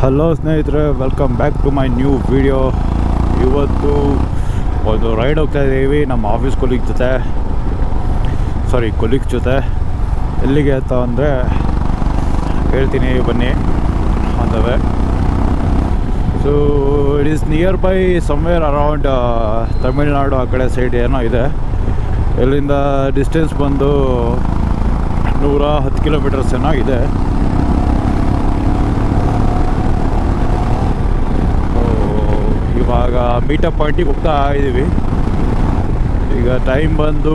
Hello ಸ್ನೇಹಿತರೆ, welcome back to my new video. ಇವತ್ತು ಒಂದು ರೈಡ್ ಹೋಗ್ತಾ ಇದ್ದೀವಿ ನಮ್ಮ ಆಫೀಸ್ ಕೊಲೀಗ್ಸ್ ಜೊತೆ. ಎಲ್ಲಿಗೆ ಅಂತ ಅಂದರೆ ಹೇಳ್ತೀನಿ, ಬನ್ನಿ. On the way. So it is near by somewhere around Tamil Nadu ಆ ಕಡೆ ಸೈಡ್ ಏನೋ ಇದೆ. ಇಲ್ಲಿಂದ ಡಿಸ್ಟೆನ್ಸ್ ಬಂದು 110 ಕಿಲೋಮೀಟರ್ಸ್ ಏನೋ ಇದೆ. ಇವಾಗ ಮೀಟಪ್ ಪಾಯಿಂಟಿಗೆ ಹೋಗ್ತಾ ಇದ್ದೀವಿ. ಈಗ ಟೈಮ್ ಬಂದು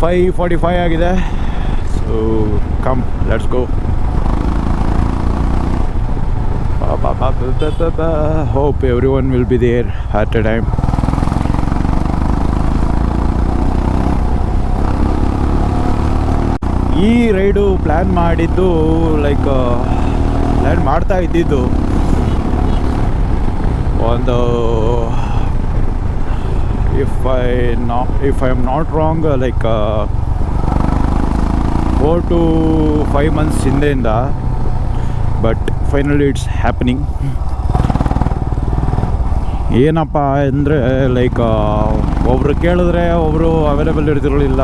5:45 ಆಗಿದೆ. So come, let's go. Hope everyone will be there at a time. ಈ ರೈಡು ಪ್ಲ್ಯಾನ್ ಮಾಡ್ತಾ ಇದ್ದಿದ್ದು ಒಂದು if I am not wrong 4 to 5 months ಹಿಂದೆಯಿಂದ. But finally it's happening. ಏನಪ್ಪ ಅಂದರೆ ಒಬ್ಬರು ಕೇಳಿದ್ರೆ ಒಬ್ಬರು ಅವೈಲೇಬಲ್ ಇರ್ತಿರಲಿಲ್ಲ,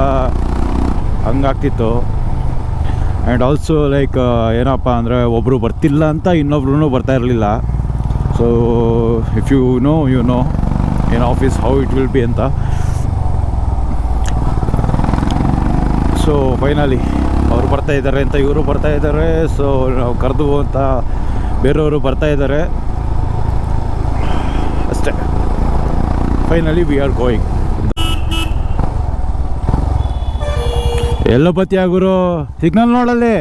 ಹಂಗಾಗ್ತಿತ್ತು. ಆ್ಯಂಡ್ ಆಲ್ಸೋ ಏನಪ್ಪ ಅಂದರೆ ಒಬ್ಬರು ಬರ್ತಿಲ್ಲ ಅಂತ ಇನ್ನೊಬ್ರು ಬರ್ತಾ ಇರಲಿಲ್ಲ. So if you know in office how it will be ಅಂತ. ಸೊ ಫೈನಲಿ ಅವರು ಬರ್ತಾ ಇದ್ದಾರೆ ಅಂತ ಇವರು ಬರ್ತಾ ಇದ್ದಾರೆ. ಸೊ ನಾವು ಕರೆದು ಅಂತ ಬೇರೆಯವರು ಬರ್ತಾ ಇದ್ದಾರೆ ಅಷ್ಟೇ. Finally we are going. ಎಲ್ಲೋ ಬತ್ತಿ ಗುರು, ಸಿಗ್ನಲ್ ನೋಡಲ್ಲಿ.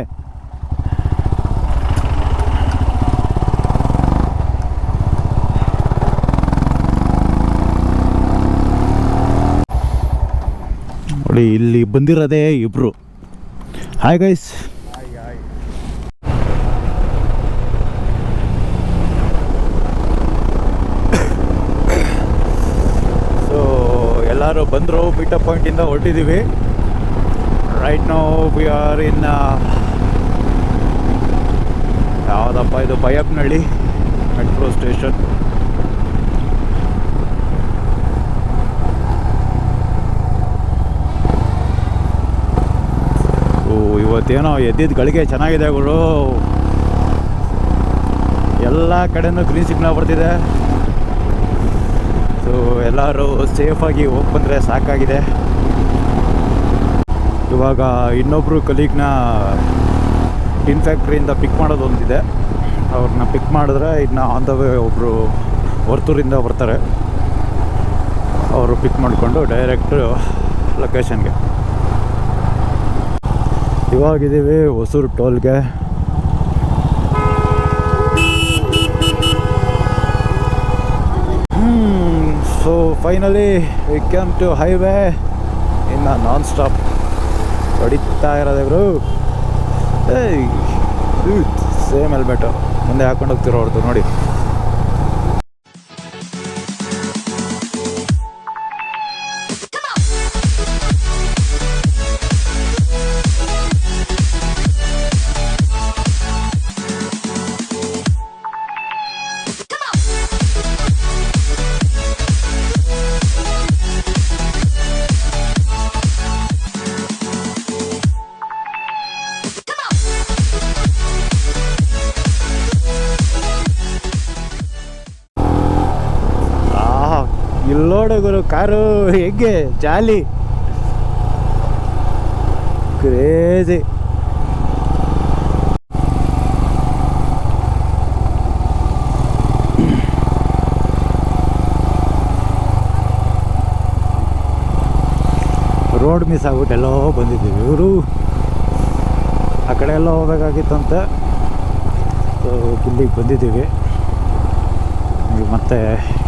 ನೋಡಿ, ಇಲ್ಲಿ ಬಂದಿರೋದೇ ಇಬ್ರು. Hi guys. ಸೊ ಎಲ್ಲರೂ ಬಂದರು, ಮೀಟಪ್ ಪಾಯಿಂಟಿಂದ ಹೊರಟಿದ್ದೀವಿ. Right now we are in ಯಾವುದಪ್ಪ ಇದು, ಬೈಯಪ್ಪನಹಳ್ಳಿ ಮೆಟ್ರೋ ಸ್ಟೇಷನ್. ಇವತ್ತೇನೋ ಎದ್ದಿದ್ದು ಗಳಿಗೆ ಚೆನ್ನಾಗಿದೆ ಗುರು. ಎಲ್ಲ ಕಡೆನೂ ಗ್ರೀನ್ ಸಿಗ್ನಲ್ ಬರ್ತಿದೆ. ಸೊ ಎಲ್ಲರೂ ಸೇಫಾಗಿ ಹೋಗಿ ಬಂದರೆ ಸಾಕಾಗಿದೆ. ಇವಾಗ ಇನ್ನೊಬ್ಬರು ಕಲೀಗ್ನ ಟಿನ್ ಫ್ಯಾಕ್ಟ್ರಿಯಿಂದ ಪಿಕ್ ಮಾಡೋದು ಒಂದಿದೆ. ಅವ್ರನ್ನ ಪಿಕ್ ಮಾಡಿದ್ರೆ ಇನ್ನು ಆನ್ ದ ವೇ ಒಬ್ಬರು ವರ್ತೂರಿಂದ ಬರ್ತಾರೆ. ಅವರು ಪಿಕ್ ಮಾಡಿಕೊಂಡು ಡೈರೆಕ್ಟ್ ಲೊಕೇಶನ್ಗೆ. ಇವಾಗಿದ್ದೀವಿ ಹೊಸೂರು ಟೋಲ್ಗೆ. So finally we come to highway. ಇನ್ನು ನಾನ್ ಸ್ಟಾಪ್ ಹೊಡಿತಾ ಇರೋದೇವ್ರು. ಸೇಮ್ ಹೆಲ್ಮೆಟು ಮುಂದೆ ಹಾಕೊಂಡು ಹೋಗ್ತಿರೋ ಅವ್ರದ್ದು ನೋಡಿ. ಇಲ್ಲೋಡುಗರು ಕಾರು ಹೇಗೆ ಜಾಲಿ, ಕ್ರೇಜಿ. ರೋಡ್ ಮಿಸ್ ಆಗ್ಬಿಟ್ಟು ಎಲ್ಲೋ ಬಂದಿದ್ದೀವಿ. ಇವರು ಆ ಕಡೆ ಎಲ್ಲ ಹೋಗ್ಬೇಕಾಗಿತ್ತಂತೆ. ಸೊ ಇಲ್ಲಿಗೆ ಬಂದಿದ್ದೀವಿ. ಮತ್ತೆ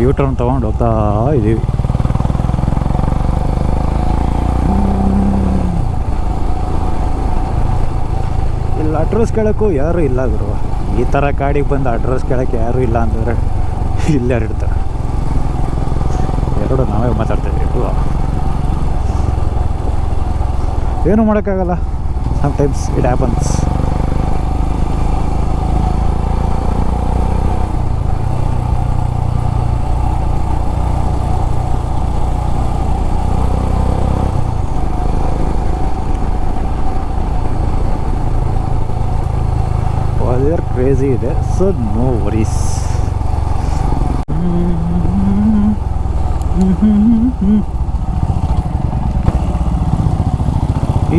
ಯೂಟರ್ನ್ ತೊಗೊಂಡು ಹೋಗ್ತಾ ಇದ್ದೀವಿ. ಇಲ್ಲಿ ಅಡ್ರೆಸ್ ಕೇಳೋಕ್ಕೂ ಯಾರೂ ಇಲ್ಲ ಗುರು. ಈ ಥರ ಕಾಡಿಗೆ ಬಂದು ಅಡ್ರೆಸ್ ಕೇಳೋಕ್ಕೆ ಯಾರೂ ಇಲ್ಲ ಅಂತಂದರೆ ಇಲ್ಲೇ ಇಡ್ತಾರೆ. ಎರಡು ನಾವೇ ಮಾತಾಡ್ತೀವಿ. ಏನೂ ಮಾಡೋಕ್ಕಾಗಲ್ಲ. sometimes it happens. ಕ್ರೇಜಿ ಇದೆ, ಸೊ ನೋ ವರೀಸ್.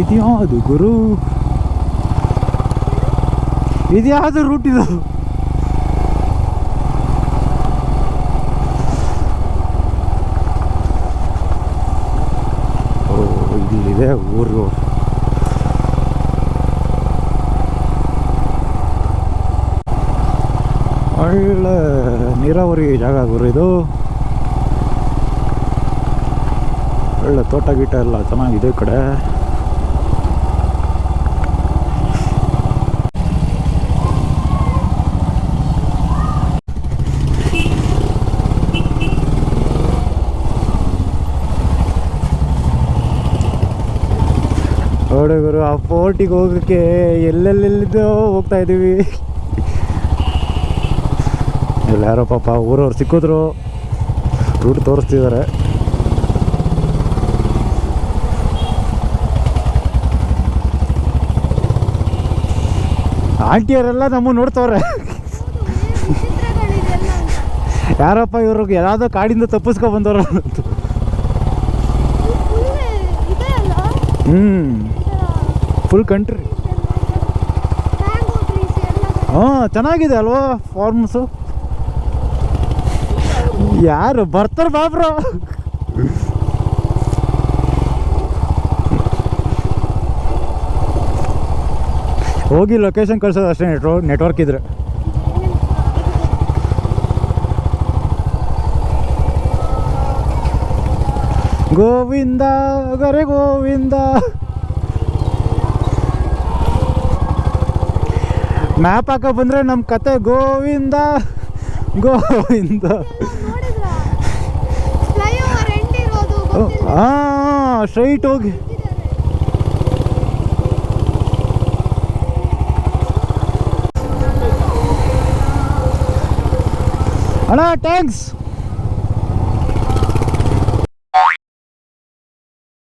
ಇದ್ಯಾವುದು ಗುರು, ಇದ್ಯಾವುದು ರೂಟ್ ಇದು? ಇಲ್ಲಿದೆ ಊರು. ಒಳ್ಳೆ ನೀರಾವರಿ ಜಾಗ ಗುರು ಇದು. ಒಳ್ಳೆ ತೋಟ ಗೀಟ ಎಲ್ಲ ಚೆನ್ನಾಗಿದೆ ಈ ಕಡೆ. ನೋಡಿ ಗುರು, ಆ ಫೋರ್ಟಿಗೆ ಹೋಗೋಕ್ಕೆ ಎಲ್ಲೆಲ್ಲಿದ್ದೋ ಹೋಗ್ತಾ ಇದ್ದೀವಿ. ಇಲ್ಲ ಯಾರೋ ಪಾಪ ಊರವ್ರು ಸಿಕ್ಕಿದ್ರು, ರೂಟ್ ತೋರಿಸ್ತಿದ್ದಾರೆ. ಆಂಟಿಯವರೆಲ್ಲ ನಮ್ಮನ್ನು ನೋಡ್ತವ್ರೆ. ಯಾರಪ್ಪ ಇವ್ರಿಗೆ ಯಾವುದೋ ಕಾಡಿಂದ ತಪ್ಪಿಸ್ಕೊ ಬಂದವ್ರ. Full country. ಹಾಂ, ಚೆನ್ನಾಗಿದೆ ಅಲ್ವಾ ಫಾರ್ಮ್ಸು. ಯಾರು ಬರ್ತಾರೆ ಬಾಬ್ರು. ಹೋಗಿ ಲೊಕೇಶನ್ ಕಳ್ಸೋದು ಅಷ್ಟೇ, ನೆಟ್ವರ್ಕ್ ಇದ್ರೆ. ಗೋವಿಂದ ಗರೆ ಗೋವಿಂದ. ಮ್ಯಾಪ್ ಹಾಕ ಬಂದ್ರೆ ನಮ್ಮ ಕತೆ ಗೋವಿಂದ ಗೋವಿಂದ. ಹಾಂ, ಸ್ಟ್ರೈಟ್ ಹೋಗಿ. ಅಣ್ಣ ಥ್ಯಾಂಕ್ಸ್.